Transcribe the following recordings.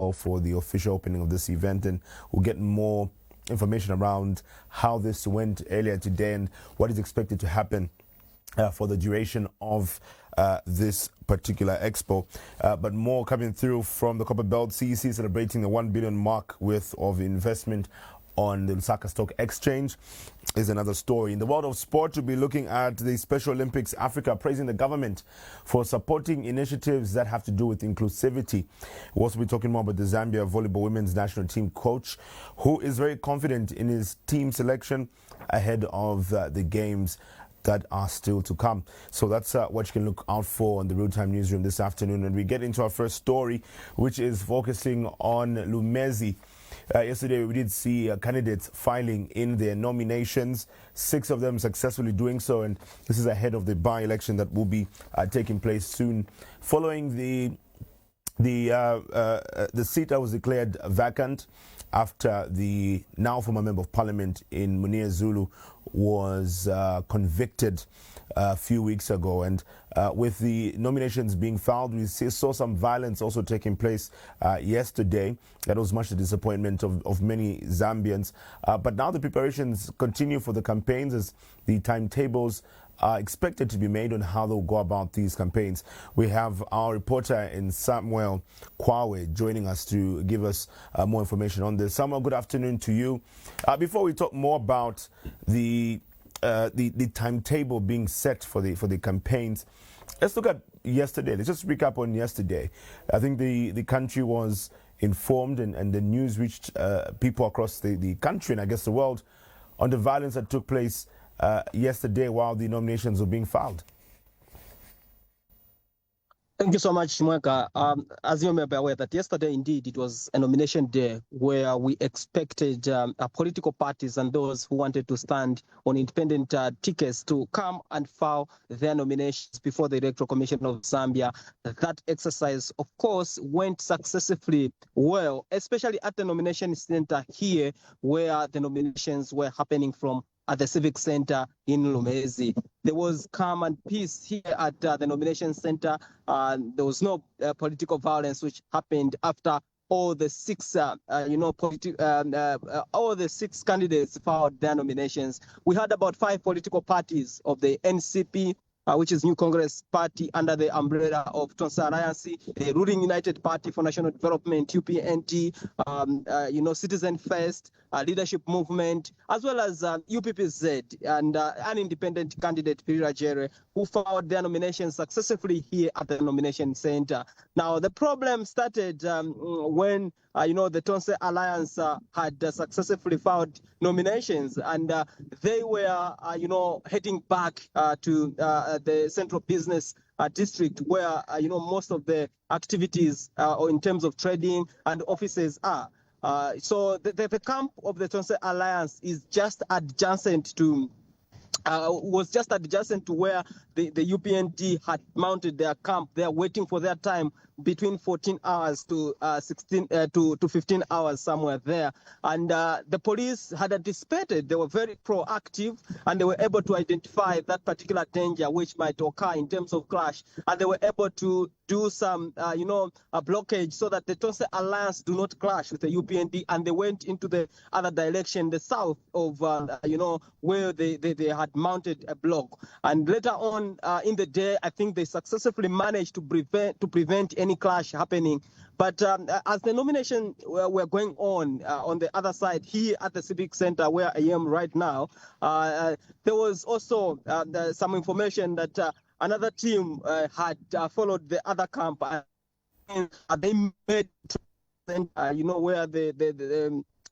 call for the official opening of this event, and we'll get more information around how this went earlier today and what is expected to happen for the duration of this particular expo. But more coming through from the Copperbelt. CEC celebrating the 1 billion mark worth of investment on the Lusaka Stock Exchange is another story. In the world of sport, we'll be looking at the Special Olympics Africa praising the government for supporting initiatives that have to do with inclusivity. We'll also be talking more about the Zambia volleyball women's national team coach, who is very confident in his team selection ahead of the games that are still to come. So that's what you can look out for on the Real Time Newsroom this afternoon. And we get into our first story, which is focusing on Lumezi. Yesterday, we did see candidates filing in their nominations, 6 of them successfully doing so, and this is ahead of the by-election that will be taking place soon. Following the seat that was declared vacant after the now former member of parliament in Munir Zulu was convicted a few weeks ago, and with the nominations being filed, we saw some violence also taking place yesterday. That was much the disappointment of many Zambians. But now the preparations continue for the campaigns as the timetables are expected to be made on how they'll go about these campaigns. We have our reporter in Samuel Kwawe joining us to give us more information on this. Samuel, good afternoon to you. Before we talk more about the timetable being set for the campaigns, let's look at yesterday. Let's just recap on yesterday. I think the country was informed and the news reached people across the country and I guess the world on the violence that took place yesterday while the nominations were being filed. Thank you so much, Mweka. As you may be aware that yesterday, indeed, it was a nomination day where we expected political parties and those who wanted to stand on independent tickets to come and file their nominations before the Electoral Commission of Zambia. That exercise, of course, went successfully well, especially at the nomination center here, where the nominations were happening from at the Civic Center in Lumezi. There was calm and peace here at the nomination center. There was no political violence, which happened after all the 6, all the 6 candidates filed their nominations. We had about 5 political parties of the NCP, which is New Congress Party under the umbrella of Tonsa Alliance, the ruling United Party for National Development, UPND, Citizen First, Leadership Movement, as well as UPPZ and an independent candidate, Pirira Jere, who filed their nominations successfully here at the nomination center. Now, the problem started when, the Tonse Alliance had successfully filed nominations, and they were, heading back to the central business district where, most of the activities in terms of trading and offices are. So the camp of the Tonse Alliance is just adjacent to was just adjacent to where the UPND had mounted their camp. They are waiting for their time between 14 hours to 15 hours somewhere there. And the police had anticipated. They were very proactive and they were able to identify that particular danger which might occur in terms of clash. And they were able to do some, a blockage so that the Tonse Alliance do not clash with the UPND. And they went into the other direction, the south of, where they had mounted a block. And later on in the day, I think they successfully managed to prevent any clash happening. But as the nomination were going on the other side here at the Civic Center where I am right now, there was also some information that another team had followed the other camp. They made, where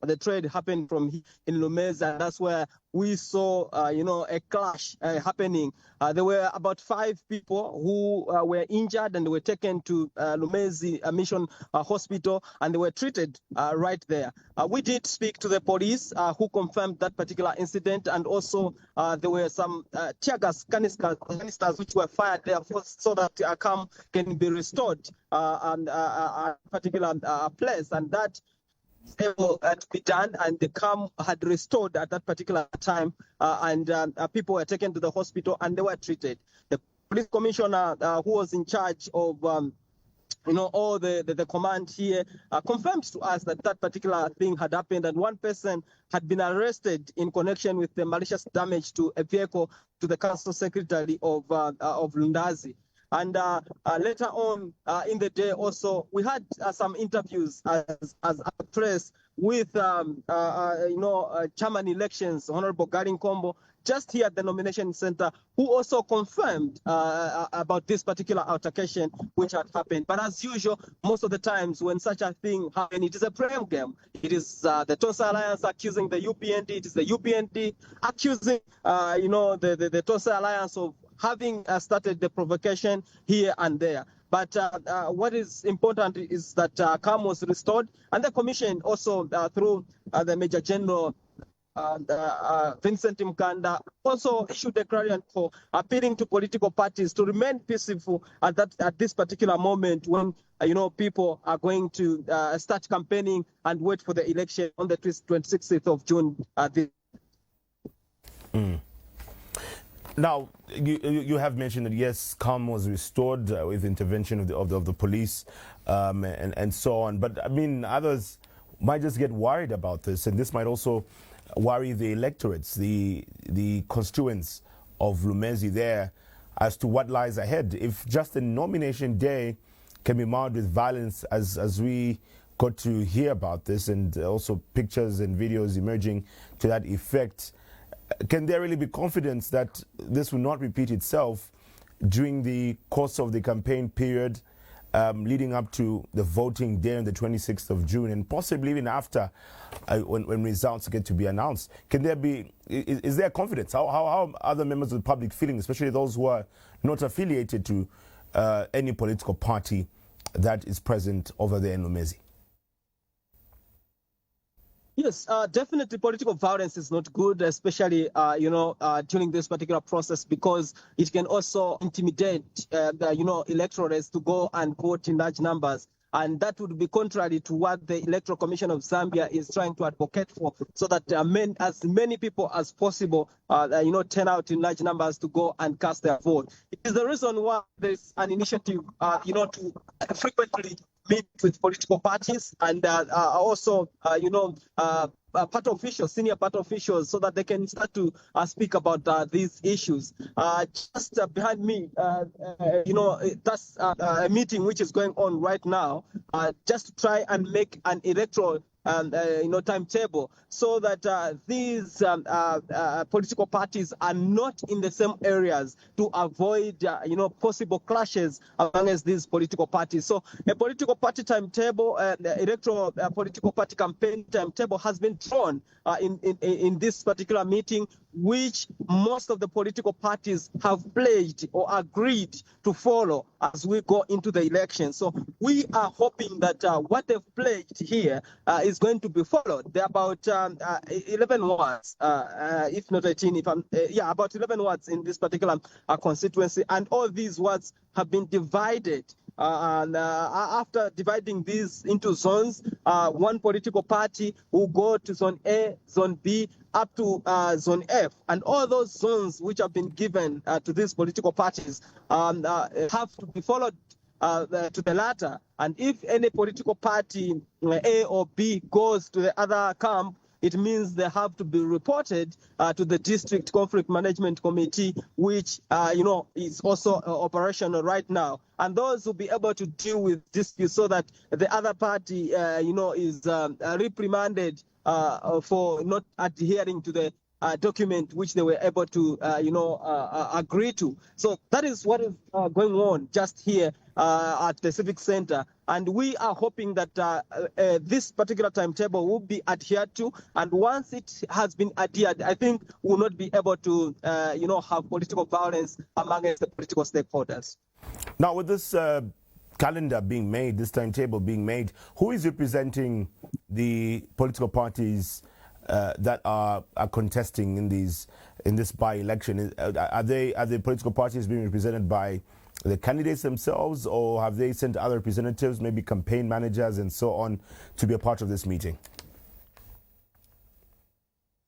the trade happened from in Lumezi, and that's where we saw, a clash happening. There were about 5 people who were injured and they were taken to Lumezi Mission Hospital and they were treated right there. We did speak to the police who confirmed that particular incident, and also there were some tear gas canisters which were fired there so that calm can be restored and a particular place, and that able to be done, and the calm had restored at that particular time, and people were taken to the hospital and they were treated. The police commissioner who was in charge of all the command here confirmed to us that that particular thing had happened, and one person had been arrested in connection with the malicious damage to a vehicle to the council secretary of Lumezi. And later on in the day also, we had some interviews as a press with, chairman elections, Honorable Garin Kombo, just here at the nomination center, who also confirmed about this particular altercation which had happened. But as usual, most of the times when such a thing happens, it is a blame game. It is the TOSA Alliance accusing the UPND. It is the UPND accusing, the TOSA Alliance of having started the provocation here and there. But what is important is that calm was restored, and the commission also, through the Major General Vincent Mkanda, also issued a clarion call appealing to political parties to remain peaceful at this particular moment when people are going to start campaigning and wait for the election on the 26th of June. Now, you have mentioned that, yes, calm was restored with intervention of the police and so on. But, I mean, others might just get worried about this, and this might also worry the electorates, the constituents of Lumezi there, as to what lies ahead. If just the nomination day can be marred with violence, as we got to hear about this, and also pictures and videos emerging to that effect, can there really be confidence that this will not repeat itself during the course of the campaign period leading up to the voting day on the 26th of June, and possibly even after when results get to be announced? Can there be, is there confidence? How are other members of the public feeling, especially those who are not affiliated to any political party that is present over there in Lumezi? Yes, definitely political violence is not good, especially, during this particular process, because it can also intimidate, electorates to go and vote in large numbers. And that would be contrary to what the Electoral Commission of Zambia is trying to advocate for, so that as many people as possible, turn out in large numbers to go and cast their vote. It is the reason why there's an initiative, to frequently meet with political parties and also, party officials, senior party officials, so that they can start to speak about these issues. Just behind me, that's a meeting which is going on right now, just to try and make an electoral timetable, so that these political parties are not in the same areas, to avoid possible clashes amongst these political parties. So a political party timetable, electoral political party campaign timetable has been drawn in this particular meeting, which most of the political parties have pledged or agreed to follow as we go into the election. So we are hoping that what they've pledged here is going to be followed. There are about 11 wards, if not 18, about 11 wards in this particular constituency, and all these wards have been divided. After dividing these into zones, one political party will go to zone A, zone B, up to zone F, and all those zones which have been given to these political parties have to be followed to the latter. And if any political party, A or B, goes to the other camp, it means they have to be reported to the District Conflict Management Committee, which, is also operational right now. And those will be able to deal with disputes, so that the other party, is reprimanded for not adhering to the document which they were able to, agree to. So that is what is going on just here at the Civic Center. And we are hoping that this particular timetable will be adhered to. And once it has been adhered, I think we will not be able to, have political violence amongst the political stakeholders. Now, with this calendar being made, this timetable being made, who is representing the political parties that are contesting in this by-election? Are the political parties being represented by the candidates themselves, or have they sent other representatives, maybe campaign managers and so on, to be a part of this meeting?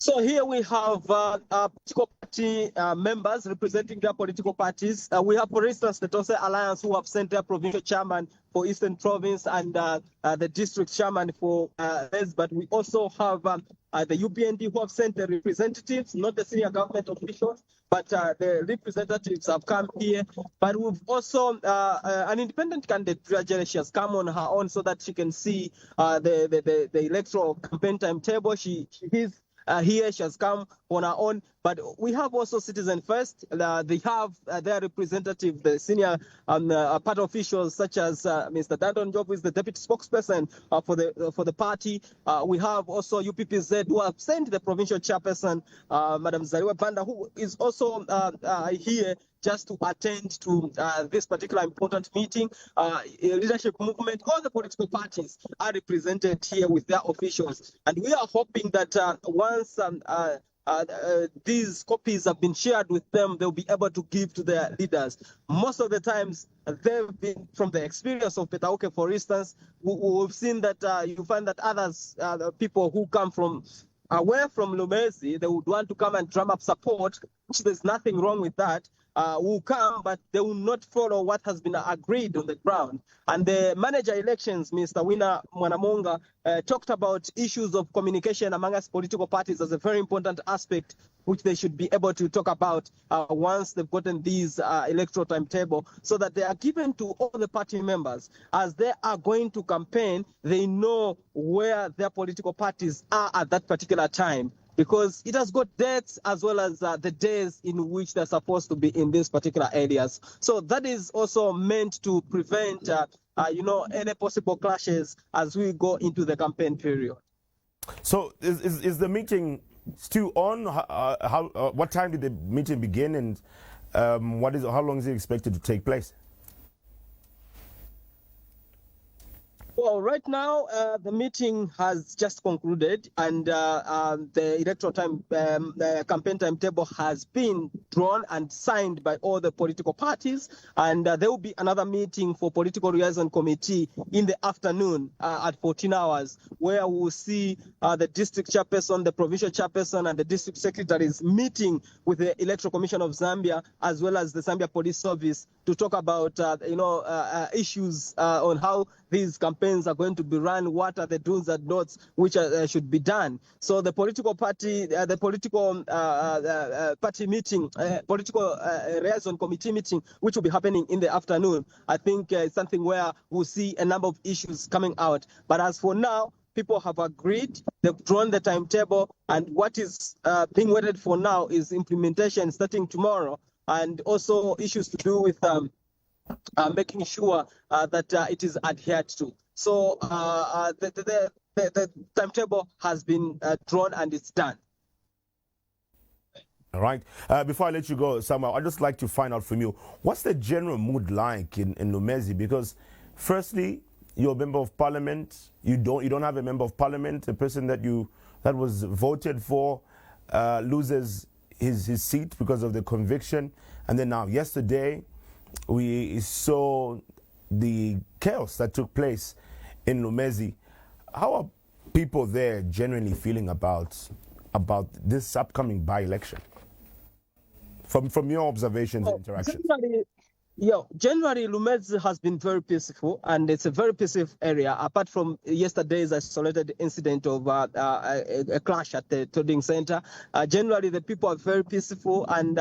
So here we have political party members representing their political parties. We have, for instance, the Tose Alliance, who have sent their provincial chairman for Eastern Province and the district chairman for Les. But we also have the UPND, who have sent the representatives, not the senior government officials, but the representatives have come here. But we've also an independent candidate, Priya, she has come on her own so that she can see the electoral campaign timetable. She is here. She has come on her own, but we have also Citizen First. They have their representative, the senior party officials, such as Mr. Dandon Job, who is the deputy spokesperson for the party. We have also UPPZ, who have sent the provincial chairperson, Madam Zariwa Banda, who is also here just to attend to this particular important meeting. Leadership movement, all the political parties are represented here with their officials. And we are hoping that once these copies have been shared with them, they'll be able to give to their leaders. Most of the times, they've been, from the experience of Petauke, for instance, we've seen that you find that others, people who come from away from Lumezi, they would want to come and drum up support, which there's nothing wrong with that. Will come, but they will not follow what has been agreed on the ground. And the manager elections, Mr. Winner Mwanamonga, talked about issues of communication among us political parties as a very important aspect, which they should be able to talk about once they've gotten these electoral timetable, so that they are given to all the party members. As they are going to campaign, they know where their political parties are at that particular time, because it has got dates as well as the days in which they're supposed to be in these particular areas. So that is also meant to prevent, any possible clashes as we go into the campaign period. So is the meeting still on? What time did the meeting begin, and how long is it expected to take place? Well, right now, the meeting has just concluded, and the electoral campaign timetable has been drawn and signed by all the political parties. And there will be another meeting for Political Liaison Committee in the afternoon at 14 hours, where we will see the district chairperson, the provincial chairperson, and the district secretaries meeting with the Electoral Commission of Zambia, as well as the Zambia Police Service, to talk about issues on how these campaigns are going to be run, what are the do's and don'ts which should be done. So the political party, party meeting, political liaison committee meeting, which will be happening in the afternoon, I think is something where we'll see a number of issues coming out. But as for now, people have agreed, they've drawn the timetable, and what is being waited for now is implementation starting tomorrow, and also issues to do with making sure that it is adhered to. So the timetable has been drawn and it's done. All right. Before I let you go, Samuel, I'd just like to find out from you, what's the general mood like in Lumezi? Because firstly, you're a member of parliament. You don't have a member of parliament. A person that was voted for loses his seat because of the conviction. And then now, yesterday, we saw the chaos that took place in Lumezi. How are people there generally feeling about this upcoming by-election? From your observations and interactions. Generally, Lumezi has been very peaceful, and it's a very peaceful area, apart from yesterday's isolated incident of a clash at the trading center. Generally, the people are very peaceful, and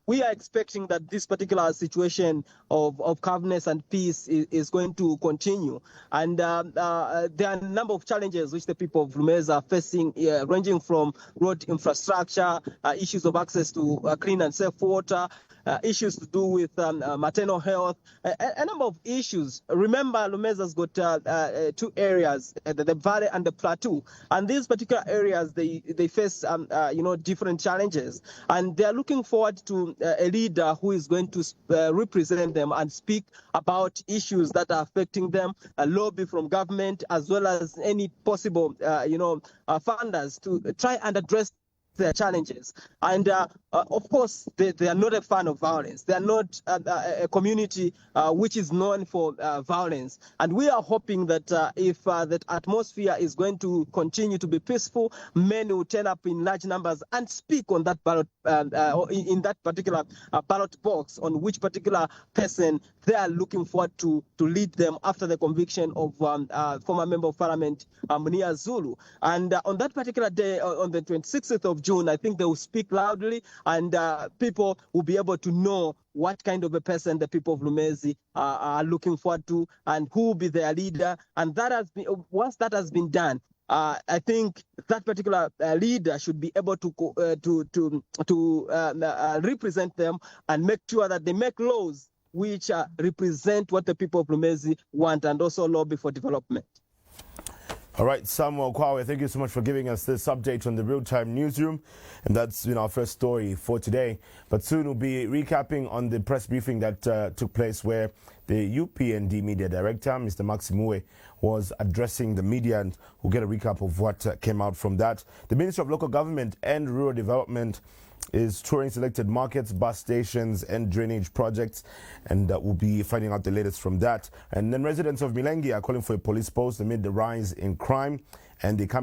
we are expecting that this particular situation of calmness and peace is going to continue. And there are a number of challenges which the people of Lumezi are facing, ranging from road infrastructure, issues of access to clean and safe water, issues to do with maternal health, a number of issues. Remember, Lumezi has got two areas, the valley and the plateau, and these particular areas they face different challenges, and they are looking forward to a leader who is going to represent them and speak about issues that are affecting them, a lobby from government, as well as any possible funders to try and address their challenges. And of course, they are not a fan of violence. They are not a community which is known for violence. And we are hoping that if that atmosphere is going to continue to be peaceful, men will turn up in large numbers and speak on that ballot, in that particular ballot box, on which particular person they are looking forward to lead them after the conviction of former Member of Parliament Munia Zulu. And on that particular day, on the 26th of June, I think they will speak loudly, and people will be able to know what kind of a person the people of Lumezi are looking forward to, and who will be their leader. And that has been, once that has been done, I think that particular leader should be able to represent them and make sure that they make laws which represent what the people of Lumezi want, and also lobby for development. All right, Samuel Kwawe, thank you so much for giving us this update on the real-time newsroom. And that's our first story for today. But soon we'll be recapping on the press briefing that took place, where the UPND media director, Mr. Maximue, was addressing the media, and we'll get a recap of what came out from that. The Ministry of Local Government and Rural Development is touring selected markets, bus stations and drainage projects, and we'll be finding out the latest from that. And then residents of Milengi are calling for a police post amid the rise in crime, and the